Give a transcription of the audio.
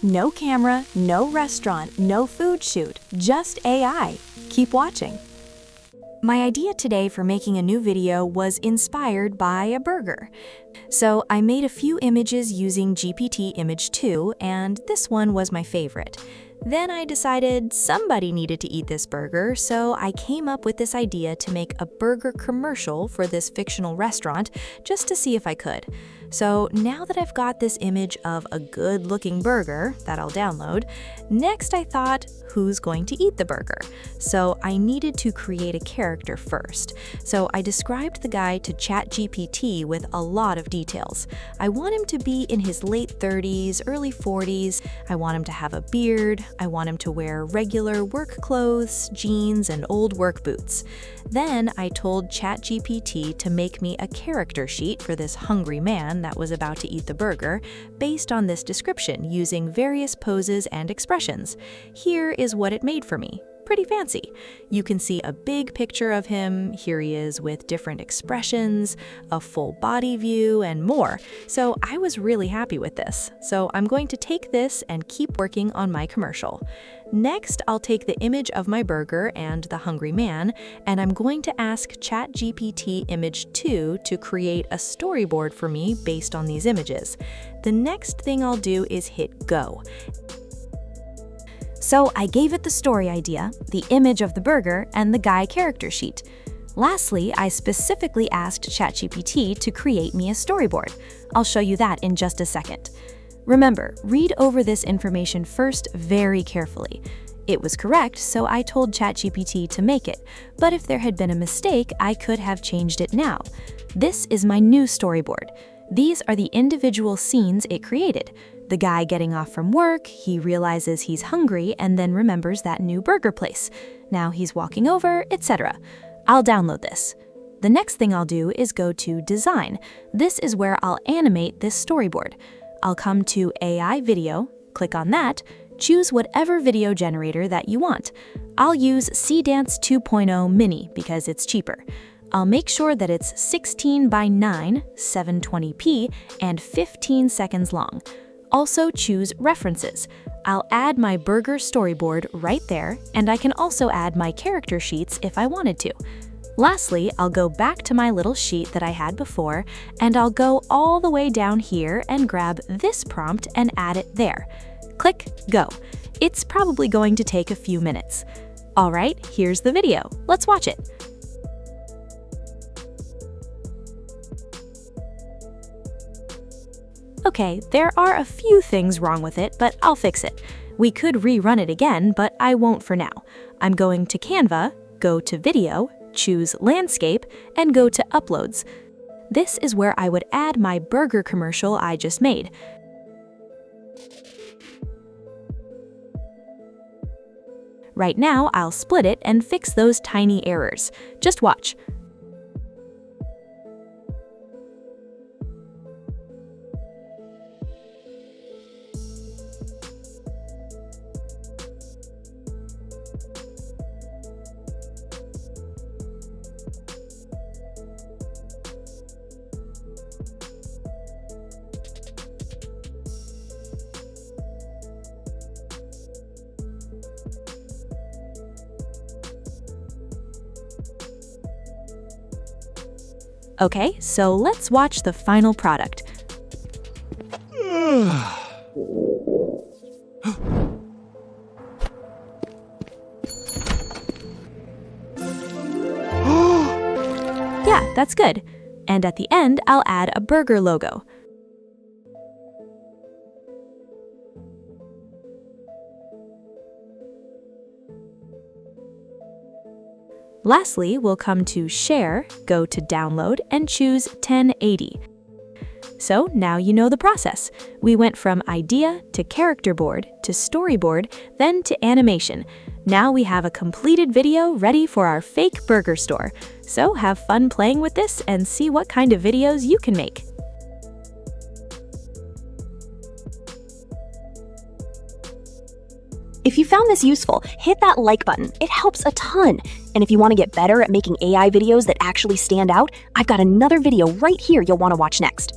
No camera, no restaurant, no food shoot, just AI. Keep watching. My idea today for making a new video was inspired by a burger. So I made a few images using GPT Image 2, and this one was my favorite. Then I decided somebody needed to eat this burger, so I came up with this idea to make a burger commercial for this fictional restaurant just to see if I could. So now that I've got this image of a good-looking burger that I'll download, next I thought, who's going to eat the burger? So I needed to create a character first. So I described the guy to ChatGPT with a lot of details. I want him to be in his late 30s, early 40s. I want him to have a beard. I want him to wear regular work clothes, jeans, and old work boots. Then I told ChatGPT to make me a character sheet for this hungry man that was about to eat the burger based on this description using various poses and expressions. Here is what it made for me. Pretty fancy. You can see a big picture of him. Here he is with different expressions, a full body view, and more. So I was really happy with this. So I'm going to take this and keep working on my commercial. Next, I'll take the image of my burger and the hungry man, and I'm going to ask ChatGPT Image 2 to create a storyboard for me based on these images. The next thing I'll do is hit go. So I gave it the story idea, the image of the burger, and the guy character sheet. Lastly, I specifically asked ChatGPT to create me a storyboard. I'll show you that in just a second. Remember, read over this information first very carefully. It was correct, so I told ChatGPT to make it, but if there had been a mistake, I could have changed it now. This is my new storyboard. These are the individual scenes it created. The guy getting off from work, he realizes he's hungry and then remembers that new burger place. Now he's walking over, etc. I'll download this. The next thing I'll do is go to Dzine. This is where I'll animate this storyboard. I'll come to AI Video, click on that, choose whatever video generator that you want. I'll use CDance 2.0 Mini because it's cheaper. I'll make sure that it's 16 by 9, 720p, and 15 seconds long. Also choose References. I'll add my burger storyboard right there, and I can also add my character sheets if I wanted to. Lastly, I'll go back to my little sheet that I had before, and I'll go all the way down here and grab this prompt and add it there. Click Go. It's probably going to take a few minutes. All right, here's the video. Let's watch it. Okay, there are a few things wrong with it, but I'll fix it. We could rerun it again, but I won't for now. I'm going to Canva, go to Video, choose Landscape, and go to Uploads. This is where I would add my burger commercial I just made. Right now, I'll split it and fix those tiny errors. Just watch. Okay, so let's watch the final product. Yeah, that's good. And at the end, I'll add a burger logo. Lastly, we'll come to Share, go to Download, and choose 1080. So now you know the process. We went from idea to character board to storyboard, then to animation. Now we have a completed video ready for our fake burger store. So have fun playing with this and see what kind of videos you can make. If you found this useful, hit that like button. It helps a ton. And if you want to get better at making AI videos that actually stand out, I've got another video right here you'll want to watch next.